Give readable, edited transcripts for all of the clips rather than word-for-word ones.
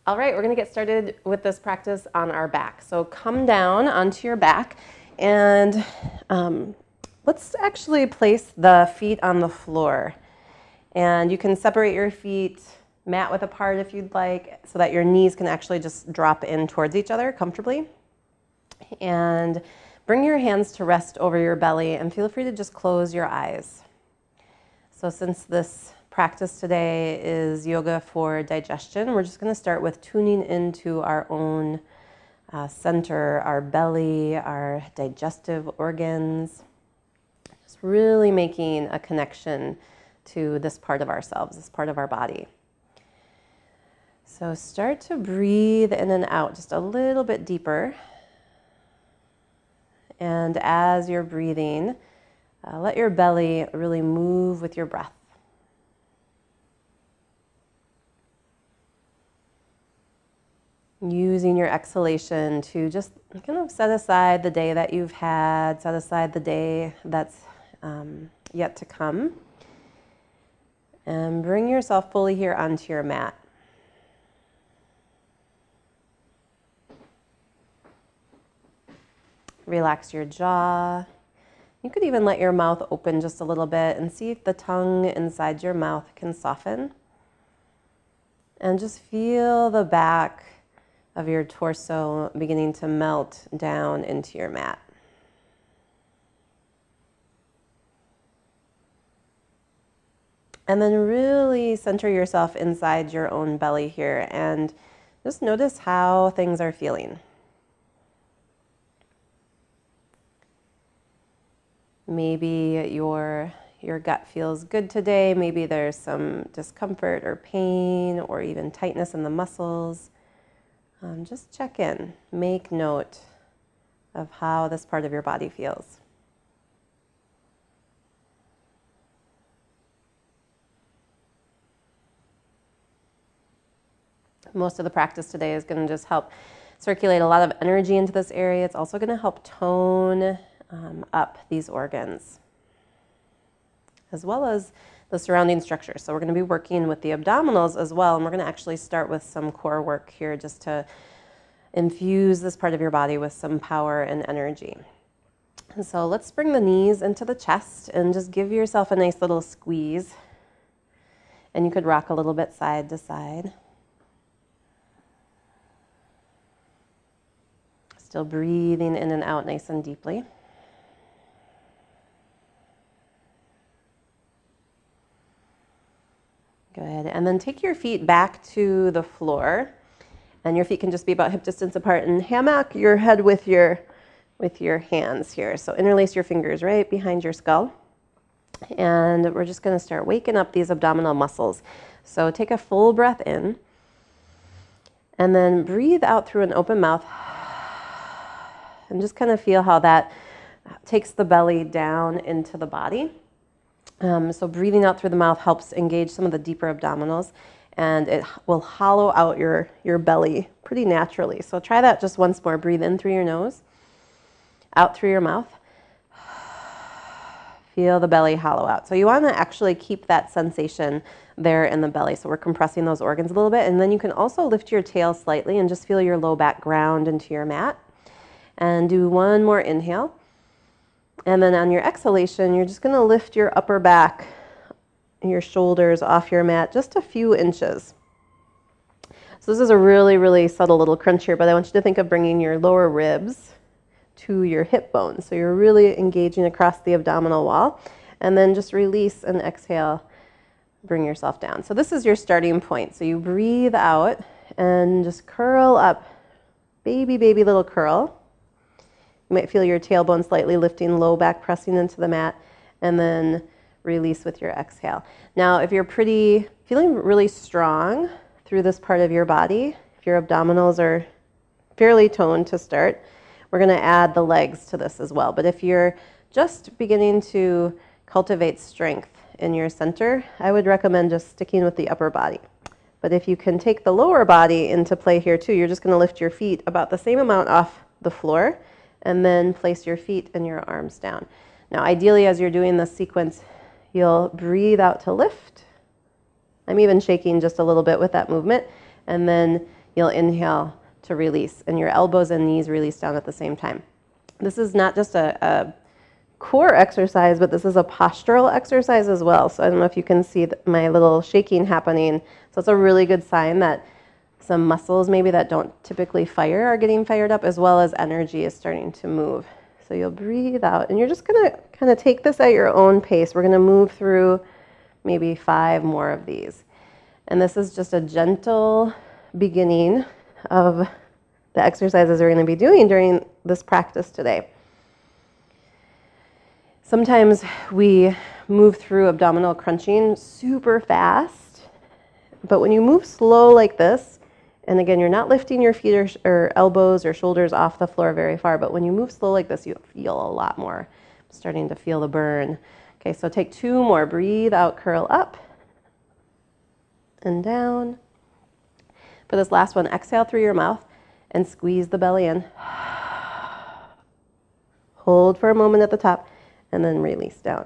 All right, we're going to get started with this practice on our back. So come down onto your back and let's actually place the feet on the floor. And you can separate your feet mat width apart if you'd like, so that your knees can actually just drop in towards each other comfortably. And bring your hands to rest over your belly and feel free to just close your eyes. So since this practice today is yoga for digestion, we're just going to start with tuning into our own center, our belly, our digestive organs. Just really making a connection to this part of ourselves, this part of our body. So start to breathe in and out just a little bit deeper. And as you're breathing, let your belly really move with your breath. Using your exhalation to just kind of set aside the day that you've had, set aside the day that's yet to come, and bring yourself fully here onto your mat. Relax your jaw. You could even let your mouth open just a little bit and see if the tongue inside your mouth can soften. And just feel the back of your torso beginning to melt down into your mat. And then really center yourself inside your own belly here and just notice how things are feeling. Maybe your gut feels good today. Maybe there's some discomfort or pain or even tightness in the muscles. Just check in. Make note of how this part of your body feels. Most of the practice today is going to just help circulate a lot of energy into this area. It's also going to help tone up these organs, as well as the surrounding structure. So we're going to be working with the abdominals as well, and we're going to actually start with some core work here just to infuse this part of your body with some power and energy. And so let's bring the knees into the chest and just give yourself a nice little squeeze. And you could rock a little bit side to side. Still breathing in and out nice and deeply. Good. And then take your feet back to the floor. And your feet can just be about hip distance apart. And hammock your head with your hands here. So interlace your fingers right behind your skull. And we're just going to start waking up these abdominal muscles. So take a full breath in. And then breathe out through an open mouth. And just kind of feel how that takes the belly down into the body. So breathing out through the mouth helps engage some of the deeper abdominals, and it will hollow out your belly pretty naturally. So try that just once more. Breathe in through your nose, out through your mouth. Feel the belly hollow out. So you want to actually keep that sensation there in the belly. So we're compressing those organs a little bit, and then you can also lift your tail slightly and just feel your low back ground into your mat. And do one more inhale. And then on your exhalation, you're just going to lift your upper back, your shoulders off your mat just a few inches. So this is a really, really subtle little crunch here, but I want you to think of bringing your lower ribs to your hip bones. So you're really engaging across the abdominal wall. And then just release and exhale, bring yourself down. So this is your starting point. So you breathe out and just curl up, baby, baby little curl. You might feel your tailbone slightly lifting, low back pressing into the mat, and then release with your exhale. Now, if you're feeling really strong through this part of your body, if your abdominals are fairly toned to start, we're going to add the legs to this as well. But if you're just beginning to cultivate strength in your center, I would recommend just sticking with the upper body. But if you can take the lower body into play here too, you're just going to lift your feet about the same amount off the floor and then place your feet and your arms down. Now, ideally, as you're doing this sequence, you'll breathe out to lift. I'm even shaking just a little bit with that movement, and then you'll inhale to release, and your elbows and knees release down at the same time. This is not just a core exercise, but this is a postural exercise as well. So I don't know if you can see my little shaking happening. So it's a really good sign that some muscles maybe that don't typically fire are getting fired up, as well as energy is starting to move. So you'll breathe out, and you're just going to kind of take this at your own pace. We're going to move through maybe 5 more of these. And this is just a gentle beginning of the exercises we're going to be doing during this practice today. Sometimes we move through abdominal crunching super fast, but when you move slow like this, and again, you're not lifting your feet or elbows or shoulders off the floor very far, but when you move slow like this, you feel a lot more. I'm starting to feel the burn. Okay, so take 2 more. Breathe out, curl up and down. For this last one, exhale through your mouth and squeeze the belly in. Hold for a moment at the top and then release down.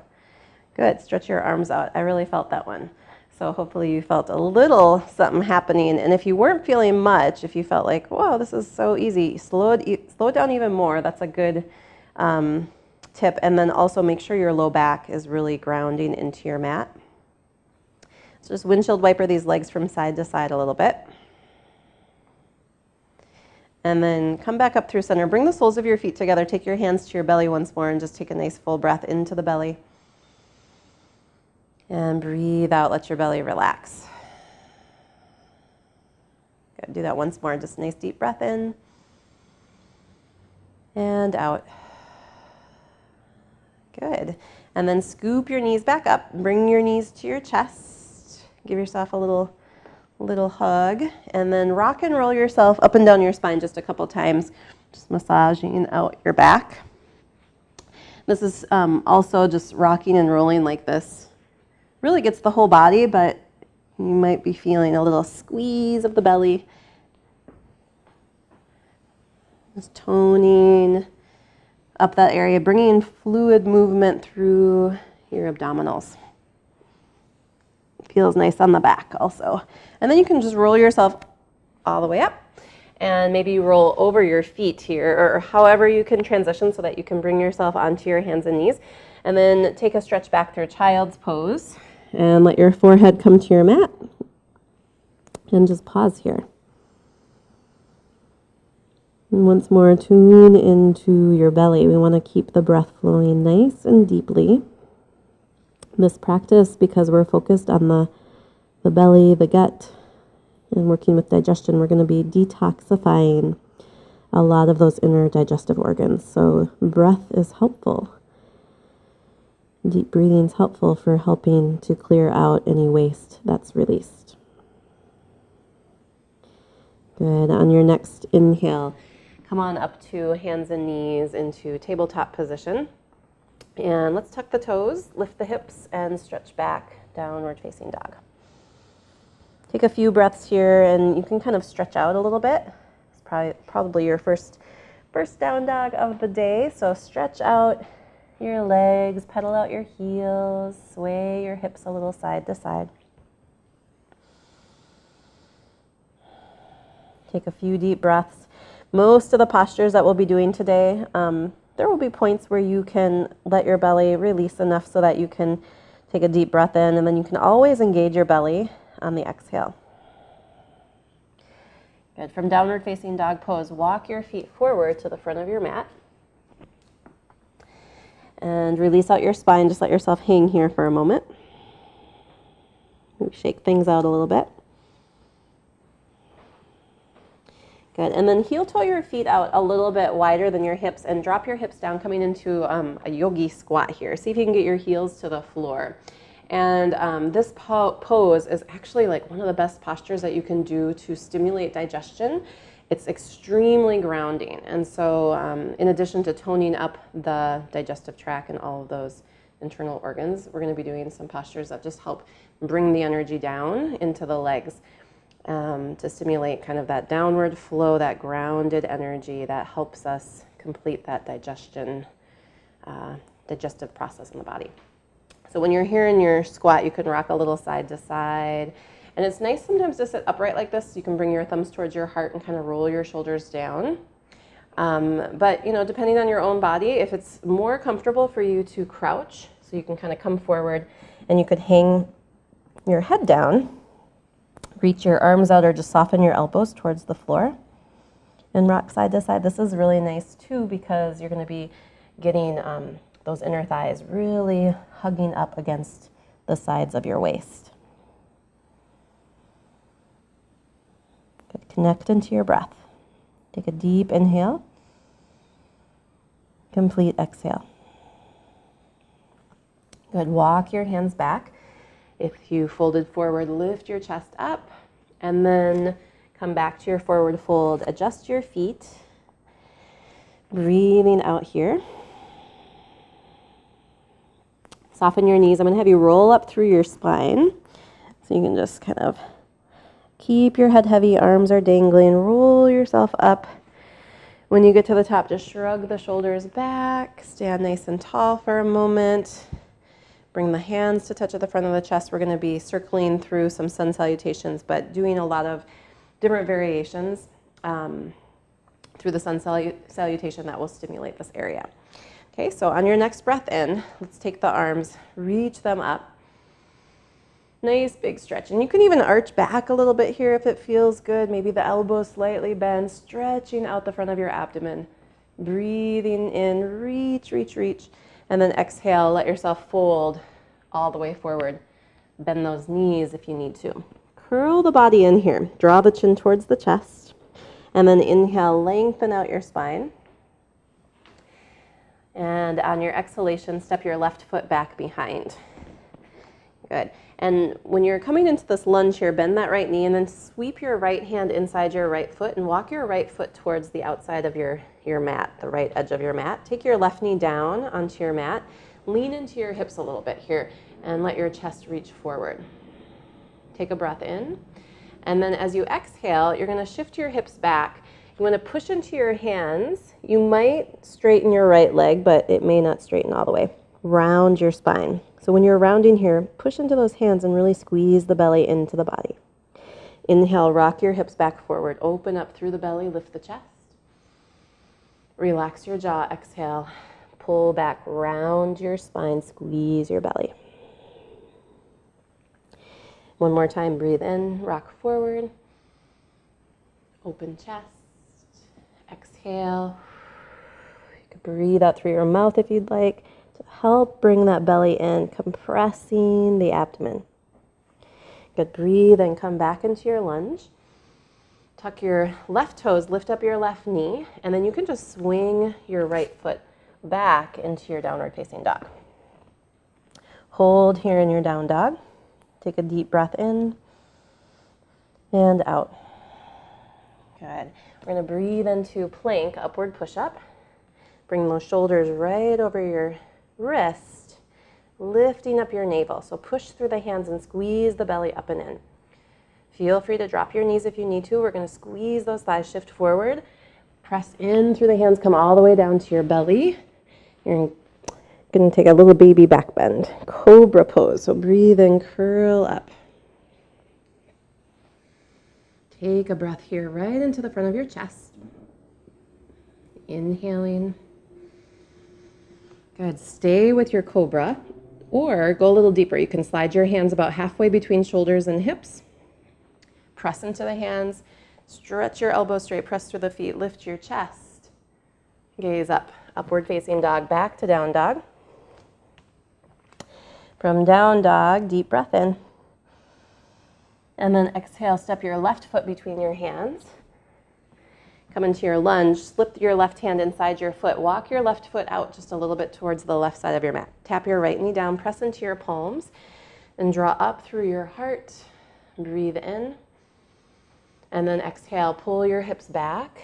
Good. Stretch your arms out. I really felt that one. So hopefully you felt a little something happening. And if you weren't feeling much, if you felt like, whoa, this is so easy, slow it down even more. That's a good tip. And then also make sure your low back is really grounding into your mat. So just windshield wiper these legs from side to side a little bit. And then come back up through center. Bring the soles of your feet together. Take your hands to your belly once more and just take a nice full breath into the belly. And breathe out. Let your belly relax. Good. Do that once more. Just a nice deep breath in and out. Good. And then scoop your knees back up. Bring your knees to your chest. Give yourself a little hug, and then rock and roll yourself up and down your spine just a couple times, just massaging out your back. This is also just rocking and rolling like this. Really gets the whole body, but you might be feeling a little squeeze of the belly. Just toning up that area, bringing fluid movement through your abdominals. Feels nice on the back also. And then you can just roll yourself all the way up, and maybe roll over your feet here, or however you can transition so that you can bring yourself onto your hands and knees. And then take a stretch back through child's pose and let your forehead come to your mat. And just pause here. And once more, tune into your belly. We want to keep the breath flowing nice and deeply. This practice, because we're focused on the belly, the gut, and working with digestion, we're going to be detoxifying a lot of those inner digestive organs. So breath is helpful. Deep breathing is helpful for helping to clear out any waste that's released. Good. On your next inhale, come on up to hands and knees into tabletop position. And let's tuck the toes, lift the hips, and stretch back, downward facing dog. Take a few breaths here, and you can kind of stretch out a little bit. It's probably your first down dog of the day. So stretch out your legs, pedal out your heels, sway your hips a little side to side. Take a few deep breaths. Most of the postures that we'll be doing today, there will be points where you can let your belly release enough so that you can take a deep breath in, and then you can always engage your belly on the exhale. Good. From downward facing dog pose, walk your feet forward to the front of your mat. And release out your spine. Just let yourself hang here for a moment. Maybe shake things out a little bit. Good. And then heel toe your feet out a little bit wider than your hips and drop your hips down, coming into a yogi squat here. See if you can get your heels to the floor. And this pose is actually like one of the best postures that you can do to stimulate digestion. It's extremely grounding. And so in addition to toning up the digestive tract and all of those internal organs, we're going to be doing some postures that just help bring the energy down into the legs. To stimulate kind of that downward flow, that grounded energy that helps us complete that digestive process in the body. So when you're here in your squat, you can rock a little side to side. And it's nice sometimes to sit upright like this. You can bring your thumbs towards your heart and kind of roll your shoulders down. But, you know, depending on your own body, if it's more comfortable for you to crouch, so you can kind of come forward and you could hang your head down, reach your arms out, or just soften your elbows towards the floor and rock side to side. This is really nice too because you're going to be getting those inner thighs really hugging up against the sides of your waist. Good. Connect into your breath. Take a deep inhale. Complete exhale. Good. Walk your hands back. If you folded forward, lift your chest up and then come back to your forward fold. Adjust your feet. Breathing out here. Soften your knees. I'm going to have you roll up through your spine. So you can just kind of keep your head heavy, arms are dangling, roll yourself up. When you get to the top, just shrug the shoulders back, stand nice and tall for a moment. Bring the hands to touch at the front of the chest. We're going to be circling through some sun salutations, but doing a lot of different variations through the sun salutation that will stimulate this area. Okay, so on your next breath in, let's take the arms, reach them up. Nice big stretch. And you can even arch back a little bit here if it feels good. Maybe the elbows slightly bend, stretching out the front of your abdomen. Breathing in, reach, reach, reach. And then exhale, let yourself fold all the way forward. Bend those knees if you need to. Curl the body in here. Draw the chin towards the chest. And then inhale, lengthen out your spine. And on your exhalation, step your left foot back behind. Good. And when you're coming into this lunge here, bend that right knee and then sweep your right hand inside your right foot and walk your right foot towards the outside of your mat, the right edge of your mat. Take your left knee down onto your mat. Lean into your hips a little bit here and let your chest reach forward. Take a breath in. And then as you exhale, you're going to shift your hips back. You want to push into your hands. You might straighten your right leg, but it may not straighten all the way. Round your spine. So when you're rounding here, push into those hands and really squeeze the belly into the body. Inhale, rock your hips back forward. Open up through the belly, lift the chest. Relax your jaw, exhale. Pull back, round your spine, squeeze your belly. One more time, breathe in, rock forward. Open chest. Exhale. You can breathe out through your mouth if you'd like to help bring that belly in, compressing the abdomen. Good. Breathe and come back into your lunge. Tuck your left toes, lift up your left knee, and then you can just swing your right foot back into your downward facing dog. Hold here in your down dog. Take a deep breath in and out. Good. We're going to breathe into plank, upward push-up. Bring those shoulders right over your wrist, lifting up your navel. So push through the hands and squeeze the belly up and in. Feel free to drop your knees if you need to. We're going to squeeze those thighs, shift forward. Press in through the hands, come all the way down to your belly. You're going to take a little baby back bend. Cobra pose. So breathe in, curl up. Take a breath here right into the front of your chest. Inhaling. Good. Stay with your cobra or go a little deeper. You can slide your hands about halfway between shoulders and hips. Press into the hands. Stretch your elbows straight. Press through the feet. Lift your chest. Gaze up. Upward facing dog. Back to down dog. From down dog, deep breath in. And then exhale, step your left foot between your hands. Come into your lunge, slip your left hand inside your foot. Walk your left foot out just a little bit towards the left side of your mat. Tap your right knee down, press into your palms, and draw up through your heart. Breathe in. And then exhale, pull your hips back.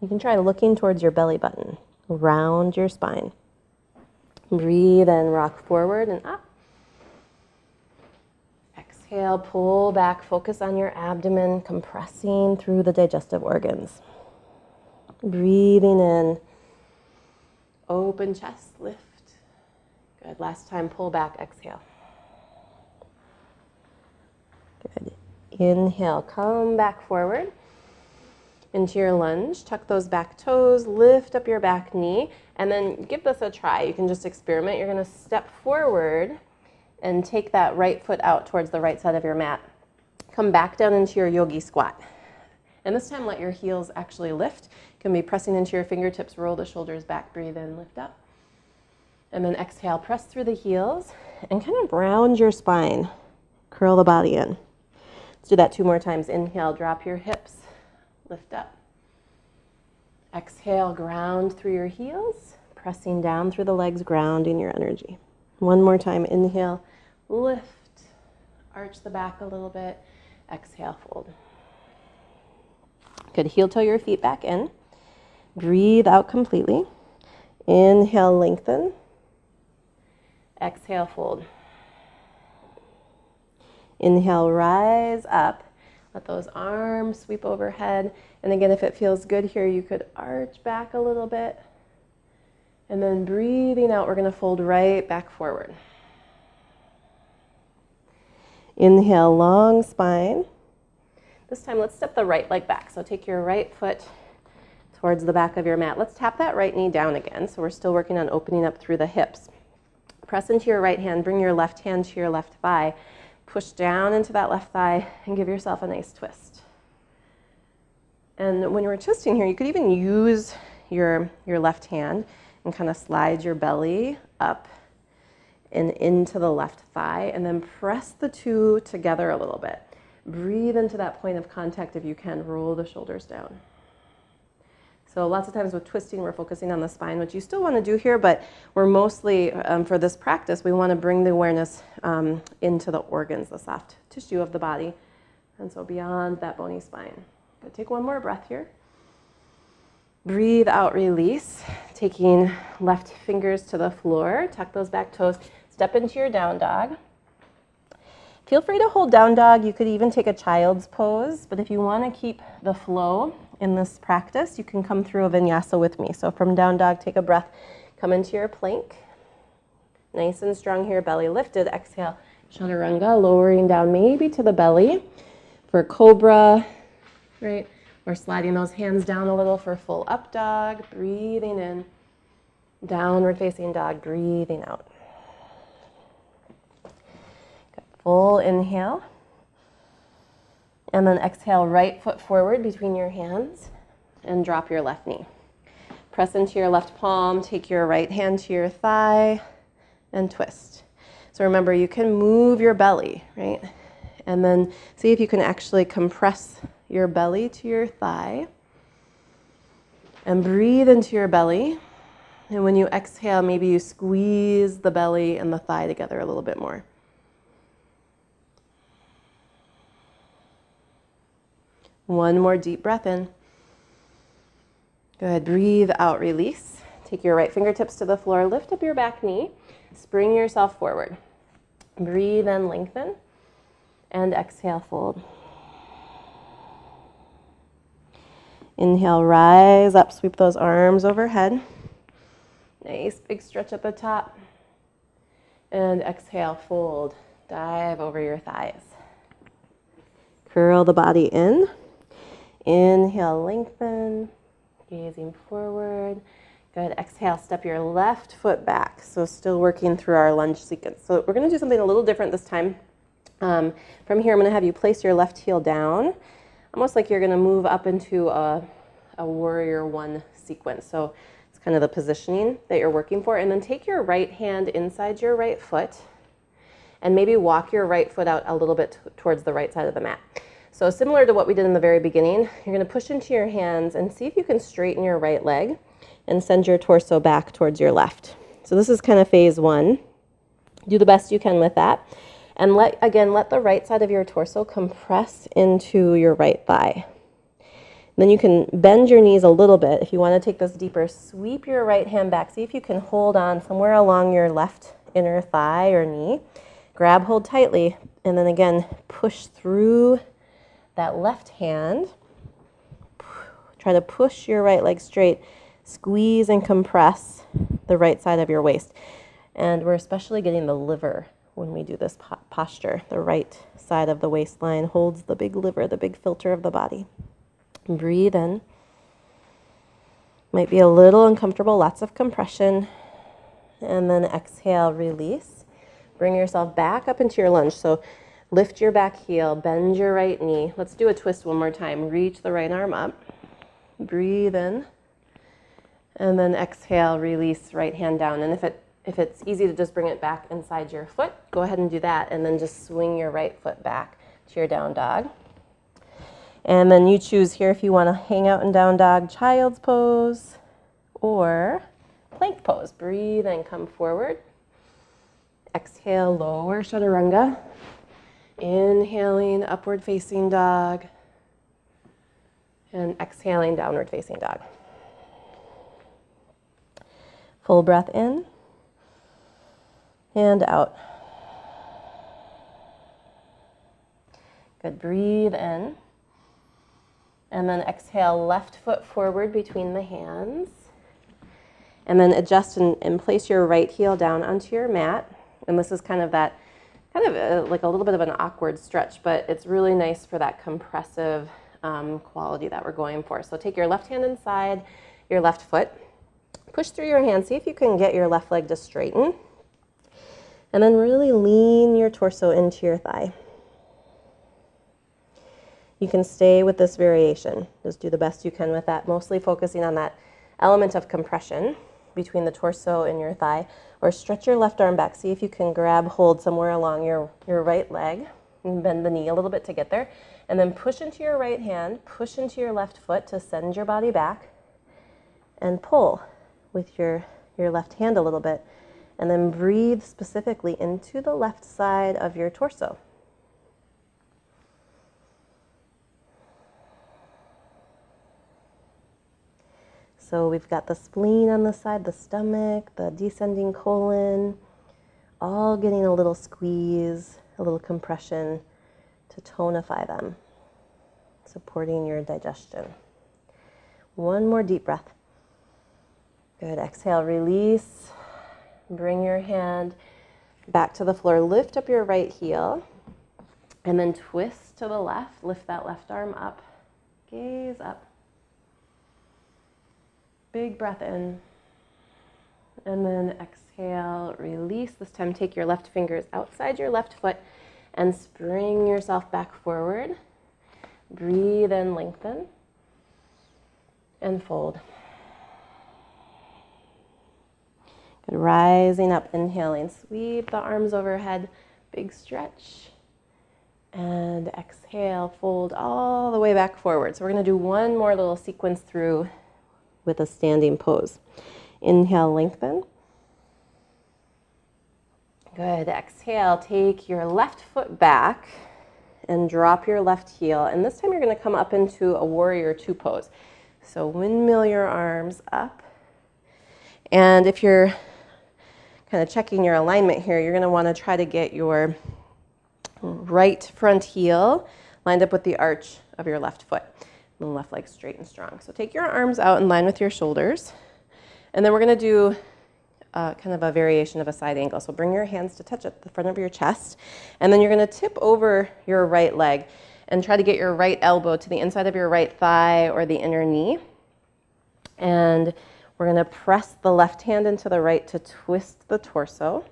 You can try looking towards your belly button. Round your spine. Breathe and rock forward and up. Exhale, pull back, focus on your abdomen, compressing through the digestive organs. Breathing in Open chest, lift. Good. Last time, pull back, exhale. Good. Inhale, come back forward into your lunge. Tuck those back toes, lift up your back knee, and then give this a try. You can just experiment. You're going to step forward and take that right foot out towards the right side of your mat. Come back down into your yogi squat. And this time, let your heels actually lift. You can be pressing into your fingertips, roll the shoulders back, breathe in, lift up. And then exhale, press through the heels and kind of round your spine. Curl the body in. Let's do that 2 more times. Inhale, drop your hips, lift up. Exhale, ground through your heels, pressing down through the legs, grounding your energy. 1 more time. Inhale, lift, arch the back a little bit. Exhale, fold. Good. Heel toe your feet back in. Breathe out completely. Inhale, lengthen. Exhale, fold. Inhale, rise up. Let those arms sweep overhead. And again, if it feels good here, you could arch back a little bit. And then breathing out, we're going to fold right back forward. Inhale, long spine. This time, let's step the right leg back. So take your right foot towards the back of your mat. Let's tap that right knee down again. So we're still working on opening up through the hips. Press into your right hand, bring your left hand to your left thigh. Push down into that left thigh and give yourself a nice twist. And when you're twisting here, you could even use your left hand and kind of slide your belly up and into the left thigh, and then press the two together a little bit. Breathe into that point of contact if you can. Roll the shoulders down. So lots of times with twisting, we're focusing on the spine, which you still want to do here, but we're mostly, for this practice, we want to bring the awareness into the organs, the soft tissue of the body, and so beyond that bony spine. But take 1 more breath here. Breathe out, release. Taking left fingers to the floor, tuck those back toes, step into your down dog. Feel free to hold down dog. You could even take a child's pose, but if you want to keep the flow in this practice, you can come through a vinyasa with me. So from down dog, take a breath, come into your plank. Nice and strong here, belly lifted. Exhale, chaturanga, lowering down maybe to the belly for cobra, right? Or sliding those hands down a little for full up dog, breathing in. Downward facing dog, breathing out. Good. Full inhale. And then exhale, right foot forward between your hands and drop your left knee. Press into your left palm, take your right hand to your thigh and twist. So remember, you can move your belly, right? And then see if you can actually compress your belly to your thigh and breathe into your belly. And when you exhale, maybe you squeeze the belly and the thigh together a little bit more. One more deep breath in. Good. Breathe out, release. Take your right fingertips to the floor. Lift up your back knee. Spring yourself forward. Breathe in, lengthen. And exhale, fold. Inhale, rise up. Sweep those arms overhead. Nice big stretch at the top. And exhale, fold. Dive over your thighs. Curl the body in. Inhale, lengthen, gazing forward. Good. Exhale, step your left foot back. So still working through our lunge sequence. So we're going to do something a little different this time. From here, I'm going to have you place your left heel down, almost like you're going to move up into a warrior one sequence. So it's kind of the positioning that you're working for. And then take your right hand inside your right foot and maybe walk your right foot out a little bit towards the right side of the mat. So similar to what we did in the very beginning, you're going to push into your hands and see if you can straighten your right leg and send your torso back towards your left. So this is kind of phase 1. Do the best you can with that. And let the right side of your torso compress into your right thigh. And then you can bend your knees a little bit. If you want to take this deeper, sweep your right hand back. See if you can hold on somewhere along your left inner thigh or knee. Grab hold tightly, and then again, push through that left hand. Try to push your right leg straight. Squeeze and compress the right side of your waist. And we're especially getting the liver when we do this posture. The right side of the waistline holds the big liver, the big filter of the body. Breathe in. Might be a little uncomfortable, lots of compression. And then exhale, release. Bring yourself back up into your lunge. So lift your back heel, bend your right knee. Let's do a twist one more time. Reach the right arm up. Breathe in. And then exhale, release, right hand down. And if it's easy to just bring it back inside your foot, go ahead and do that. And then just swing your right foot back to your down dog. And then you choose here if you want to hang out in down dog, child's pose, or plank pose. Breathe and come forward. Exhale, lower chaturanga. Inhaling, upward facing dog. And exhaling, downward facing dog. Full breath in and out. Good. Breathe in. And then exhale, left foot forward between the hands. And then adjust and place your right heel down onto your mat. And this is kind of like a little bit of an awkward stretch, but it's really nice for that compressive quality that we're going for. So take your left hand inside your left foot. Push through your hand. See if you can get your left leg to straighten. And then really lean your torso into your thigh. You can stay with this variation. Just do the best you can with that, mostly focusing on that element of compression between the torso and your thigh. Or stretch your left arm back. See if you can grab hold somewhere along your right leg and bend the knee a little bit to get there. And then push into your right hand, push into your left foot to send your body back, and pull with your left hand a little bit, and then breathe specifically into the left side of your torso. So we've got the spleen on the side, the stomach, the descending colon, all getting a little squeeze, a little compression to tonify them, supporting your digestion. One more deep breath. Good. Exhale, release. Bring your hand back to the floor. Lift up your right heel and then twist to the left. Lift that left arm up. Gaze up. Big breath in. And then exhale, release. This time take your left fingers outside your left foot and spring yourself back forward. Breathe in, lengthen, and fold. Good. Rising up, inhaling, sweep the arms overhead, big stretch, and exhale, fold all the way back forward. So we're going to do one more little sequence through with a standing pose. Inhale, lengthen. Good. Exhale, take your left foot back and drop your left heel. And this time you're going to come up into a warrior two pose. So windmill your arms up. And if you're kind of checking your alignment here, you're going to want to try to get your right front heel lined up with the arch of your left foot. And the left leg straight and strong. So take your arms out in line with your shoulders. And then we're going to do kind of a variation of a side angle. So bring your hands to touch at the front of your chest. And then you're going to tip over your right leg and try to get your right elbow to the inside of your right thigh or the inner knee. And we're going to press the left hand into the right to twist the torso.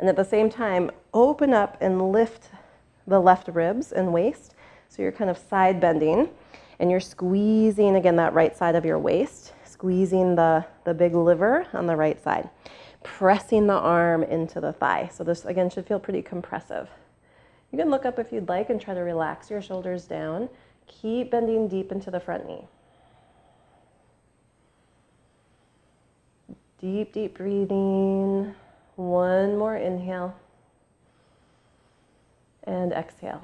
And at the same time, open up and lift the left ribs and waist. So you're kind of side bending. And you're squeezing, again, that right side of your waist. Squeezing the big liver on the right side. Pressing the arm into the thigh. So this, again, should feel pretty compressive. You can look up if you'd like and try to relax your shoulders down. Keep bending deep into the front knee. Deep, deep breathing. One more inhale. And exhale.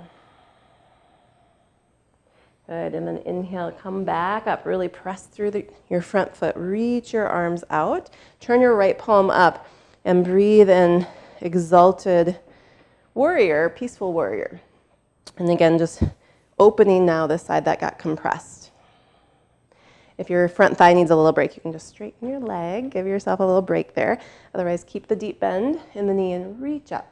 Good, and then inhale, come back up. Really press through your front foot. Reach your arms out. Turn your right palm up and breathe in exalted warrior, peaceful warrior. And again, just opening now this side that got compressed. If your front thigh needs a little break, you can just straighten your leg, give yourself a little break there. Otherwise, keep the deep bend in the knee and reach up.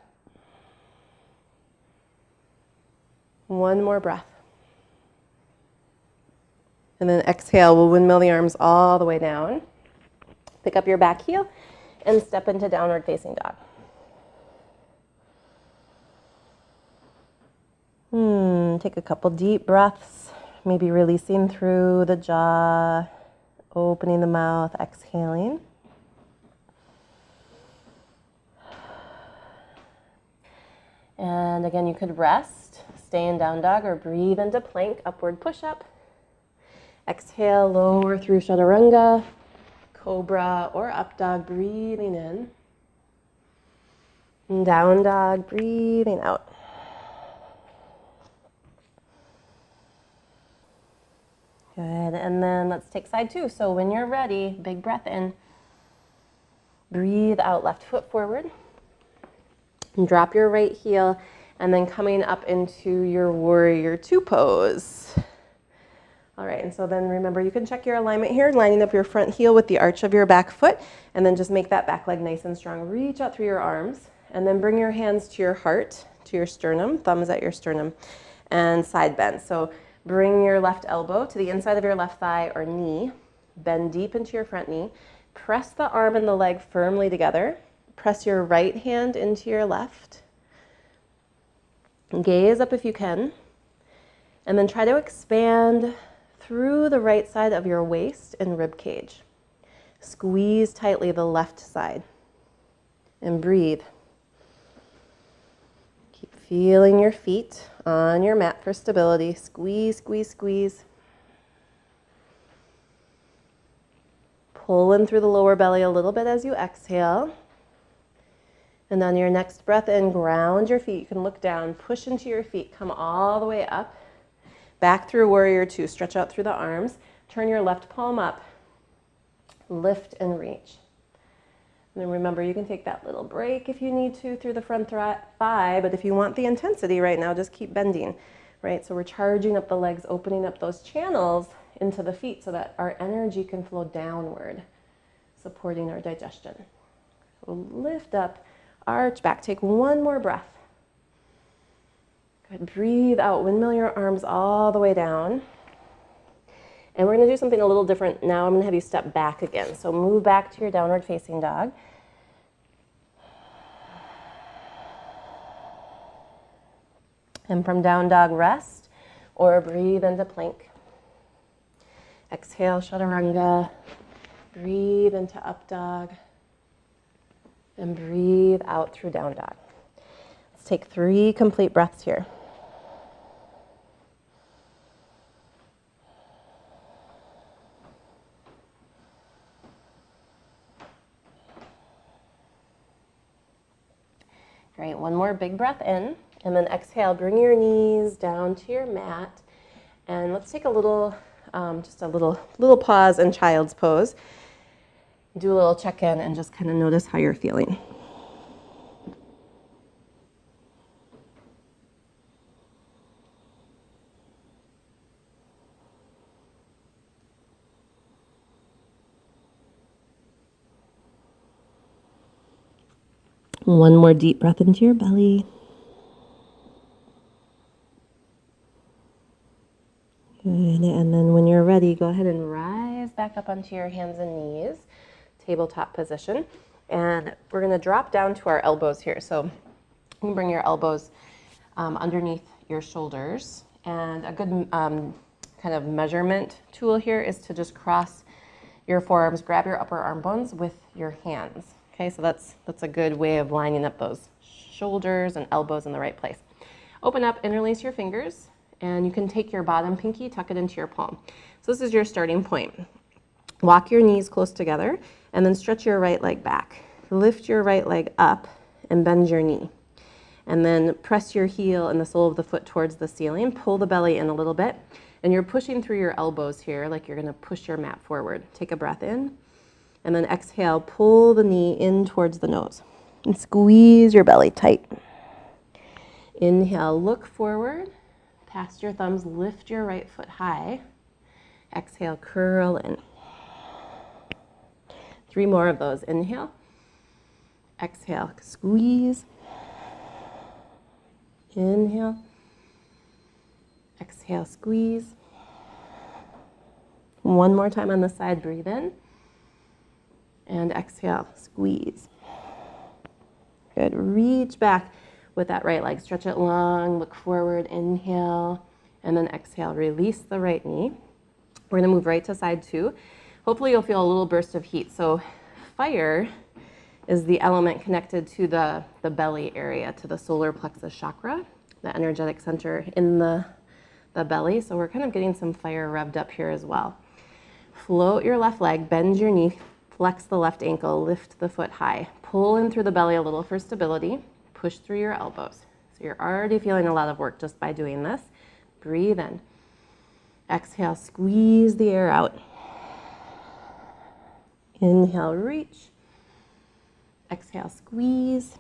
One more breath. And then exhale, we'll windmill the arms all the way down. Pick up your back heel and step into downward facing dog. Take a couple deep breaths, maybe releasing through the jaw, opening the mouth, exhaling. And again, you could rest, stay in down dog, or breathe into plank, upward push-up. Exhale, lower through chaturanga, cobra, or up dog, breathing in. And down dog, breathing out. Good, and then let's take side two. So when you're ready, big breath in. Breathe out, left foot forward. And drop your right heel, and then coming up into your warrior two pose. All right, and so then remember, you can check your alignment here, lining up your front heel with the arch of your back foot, and then just make that back leg nice and strong. Reach out through your arms, and then bring your hands to your heart, to your sternum, thumbs at your sternum, and side bend. So bring your left elbow to the inside of your left thigh or knee. Bend deep into your front knee. Press the arm and the leg firmly together. Press your right hand into your left. Gaze up if you can. And then try to expand through the right side of your waist and rib cage. Squeeze tightly the left side. And breathe. Keep feeling your feet on your mat for stability. Squeeze, squeeze, squeeze. Pull in through the lower belly a little bit as you exhale. And on your next breath in, ground your feet. You can look down, push into your feet, come all the way up. Back through warrior two. Stretch out through the arms. Turn your left palm up. Lift and reach. And then remember, you can take that little break if you need to through the front thigh, but if you want the intensity right now, just keep bending, right? So we're charging up the legs, opening up those channels into the feet so that our energy can flow downward, supporting our digestion. So lift up, arch back. Take one more breath. Good. Breathe out. Windmill your arms all the way down. And we're going to do something a little different now. I'm going to have you step back again. So move back to your downward facing dog. And from down dog, rest or breathe into plank. Exhale, chaturanga. Breathe into up dog. And breathe out through down dog. Let's take 3 complete breaths here. Great, one more big breath in, and then exhale, bring your knees down to your mat, and let's take a little, just a little pause in child's pose. Do a little check-in and just kind of notice how you're feeling. One more deep breath into your belly. Good, and then when you're ready, go ahead and rise back up onto your hands and knees, tabletop position. And we're gonna drop down to our elbows here. So you can bring your elbows underneath your shoulders. And a good kind of measurement tool here is to just cross your forearms, grab your upper arm bones with your hands. Okay, so that's a good way of lining up those shoulders and elbows in the right place. Open up, interlace your fingers, and you can take your bottom pinky, tuck it into your palm. So this is your starting point. Walk your knees close together, and then stretch your right leg back. Lift your right leg up and bend your knee. And then press your heel and the sole of the foot towards the ceiling. Pull the belly in a little bit, and you're pushing through your elbows here like you're gonna push your mat forward. Take a breath in. And then exhale, pull the knee in towards the nose and squeeze your belly tight. Inhale, look forward, past your thumbs, lift your right foot high. Exhale, curl in. 3 more of those. Inhale. Exhale, squeeze. Inhale. Exhale, squeeze. 1 more time on the side, breathe in. And exhale, squeeze. Good, reach back with that right leg. Stretch it long, look forward, inhale, and then exhale, release the right knee. We're gonna move right to side 2. Hopefully you'll feel a little burst of heat. So fire is the element connected to the belly area, to the solar plexus chakra, the energetic center in the belly. So we're kind of getting some fire revved up here as well. Float your left leg, bend your knee, flex the left ankle, lift the foot high. Pull in through the belly a little for stability. Push through your elbows. So you're already feeling a lot of work just by doing this. Breathe in. Exhale, squeeze the air out. Inhale, reach. Exhale, squeeze.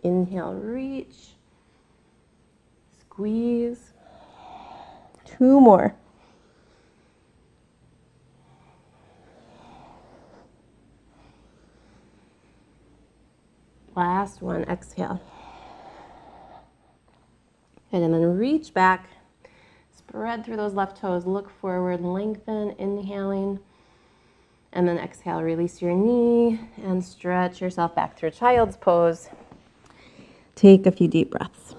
Inhale, reach. Squeeze. 2 more. Last one, exhale. Good, and then reach back. Spread through those left toes, look forward, lengthen, inhaling. And then exhale, release your knee and stretch yourself back through child's pose. Take a few deep breaths.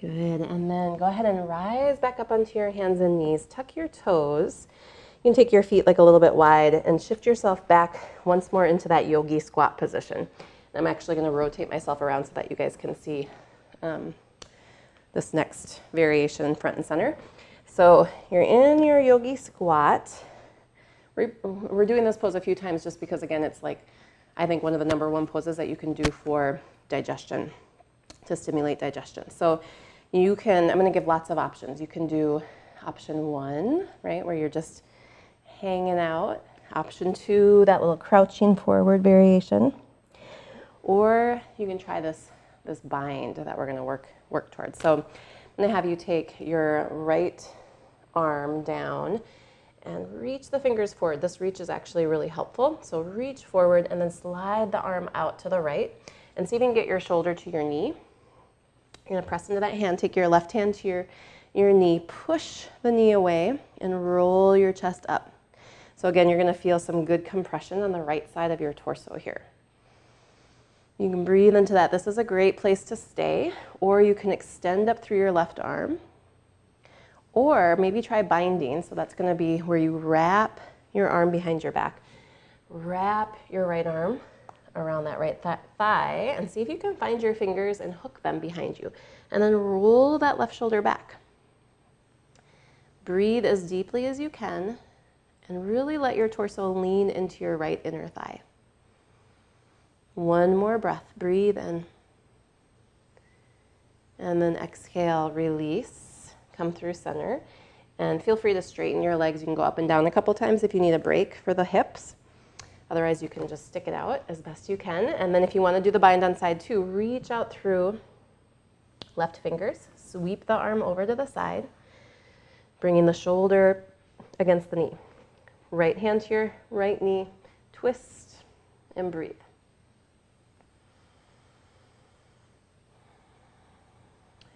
Good, and then go ahead and rise back up onto your hands and knees. Tuck your toes. You can take your feet like a little bit wide and shift yourself back once more into that yogi squat position. And I'm actually going to rotate myself around so that you guys can see this next variation front and center. So you're in your yogi squat. We're doing this pose a few times just because, again, it's like, I think one of the #1 poses that you can do for digestion, to stimulate digestion. So you can, I'm going to give lots of options. You can do option 1, right, where you're just hanging out. Option 2, that little crouching forward variation. Or you can try this bind that we're going to work towards. So I'm going to have you take your right arm down and reach the fingers forward. This reach is actually really helpful. So reach forward and then slide the arm out to the right and see if you can get your shoulder to your knee. You're going to press into that hand, take your left hand to your knee, push the knee away, and roll your chest up. So again, you're going to feel some good compression on the right side of your torso here. You can breathe into that. This is a great place to stay, or you can extend up through your left arm, or maybe try binding. So that's going to be where you wrap your arm behind your back. Wrap your right arm around that right thigh and see if you can find your fingers and hook them behind you. And then roll that left shoulder back. Breathe as deeply as you can and really let your torso lean into your right inner thigh. 1 more breath. Breathe in. And then exhale, release. Come through center. And feel free to straighten your legs. You can go up and down a couple times if you need a break for the hips. Otherwise, you can just stick it out as best you can. And then if you want to do the bind on side 2, reach out through left fingers. Sweep the arm over to the side, bringing the shoulder against the knee. Right hand to your right knee. Twist and breathe.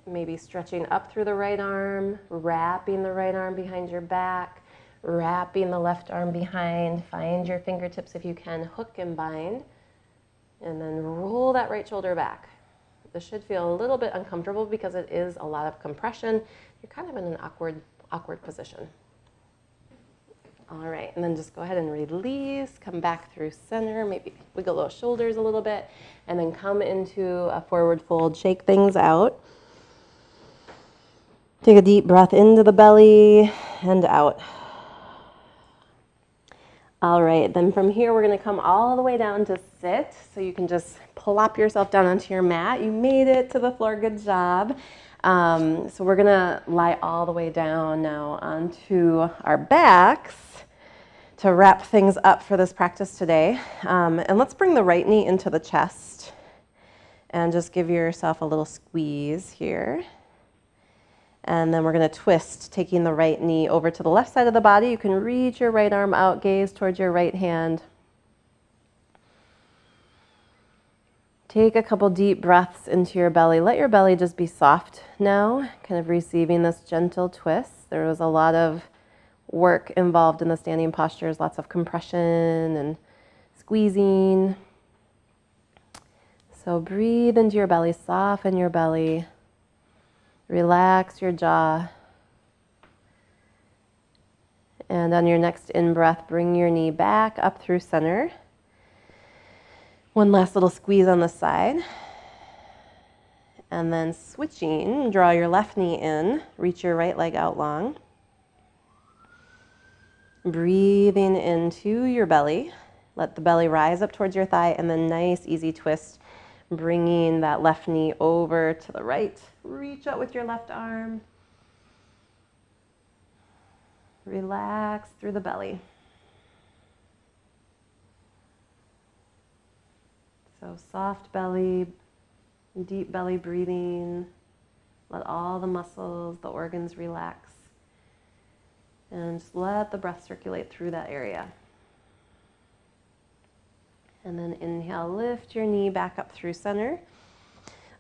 Maybe stretching up through the right arm, wrapping the right arm behind your back, wrapping the left arm behind. Find your fingertips if you can, hook and bind, and then roll that right shoulder back. This should feel a little bit uncomfortable because it is a lot of compression. You're kind of in an awkward position. All right, and then just go ahead and release, come back through center, maybe wiggle those shoulders a little bit, and then come into a forward fold, shake things out. Take a deep breath into the belly and out. All right, then from here, we're gonna come all the way down to sit. So you can just plop yourself down onto your mat. You made it to the floor, good job. So we're gonna lie all the way down now onto our backs. to wrap things up for this practice today. And let's bring the right knee into the chest and just give yourself a little squeeze here. And then we're going to twist, taking the right knee over to the left side of the body. You can reach your right arm out, gaze towards your right hand. Take a couple deep breaths into your belly. Let your belly just be soft now, kind of receiving this gentle twist. There was a lot of work involved in the standing postures, lots of compression and squeezing. So breathe into your belly, soften your belly, relax your jaw. And on your next in-breath, bring your knee back up through center. One last little squeeze on the side. And then switching, draw your left knee in, reach your right leg out long. Breathing into your belly. Let the belly rise up towards your thigh, and then nice, easy twist, bringing that left knee over to the right. Reach out with your left arm. Relax through the belly. So soft belly, deep belly breathing. Let all the muscles, the organs relax. And just let the breath circulate through that area. And then inhale, lift your knee back up through center.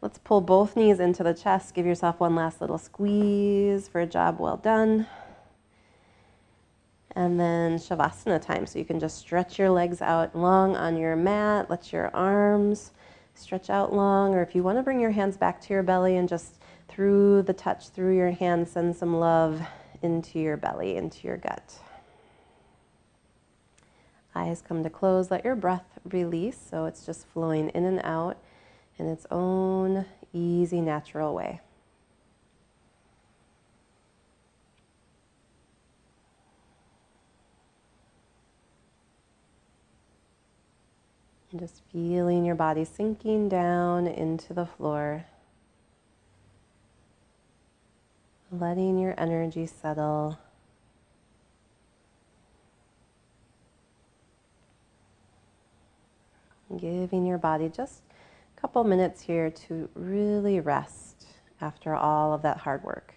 Let's pull both knees into the chest. Give yourself one last little squeeze for a job well done. And then Shavasana time. So you can just stretch your legs out long on your mat. Let your arms stretch out long. Or if you want to bring your hands back to your belly and just through the touch, through your hands, send some love into your belly, into your gut. Eyes come to close. Let your breath release. So it's just flowing in and out in its own easy, natural way. And just feeling your body sinking down into the floor. Letting your energy settle. Giving your body just a couple minutes here to really rest after all of that hard work.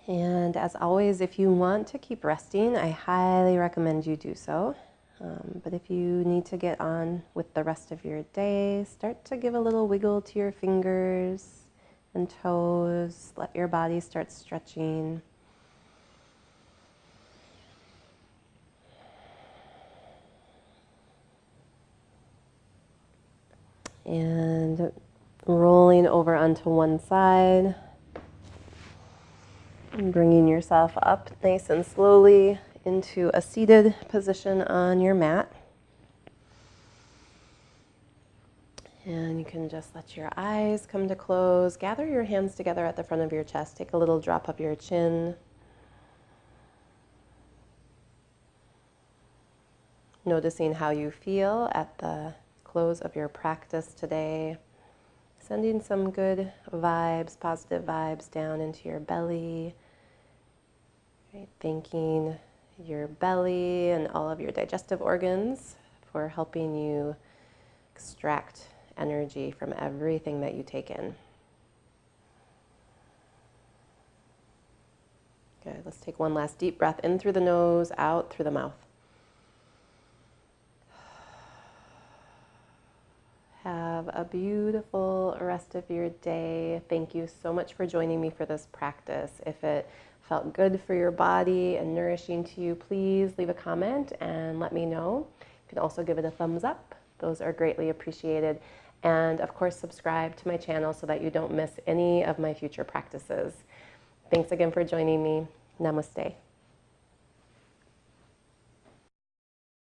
And as always, if you want to keep resting, I highly recommend you do so. But if you need to get on with the rest of your day, start to give a little wiggle to your fingers and toes. Let your body start stretching. And rolling over onto one side. And bringing yourself up nice and slowly into a seated position on your mat. And you can just let your eyes come to close. Gather your hands together at the front of your chest. Take a little drop up your chin. Noticing how you feel at the close of your practice today. Sending some good vibes, positive vibes down into your belly. Right, thanking your belly and all of your digestive organs for helping you extract energy from everything that you take in. Good. Let's take one last deep breath in through the nose, out through the mouth. Have a beautiful rest of your day. Thank you so much for joining me for this practice. If it felt good for your body and nourishing to you, please leave a comment and let me know. You can also give it a thumbs up. Those are greatly appreciated. And of course, subscribe to my channel so that you don't miss any of my future practices. Thanks again for joining me. Namaste.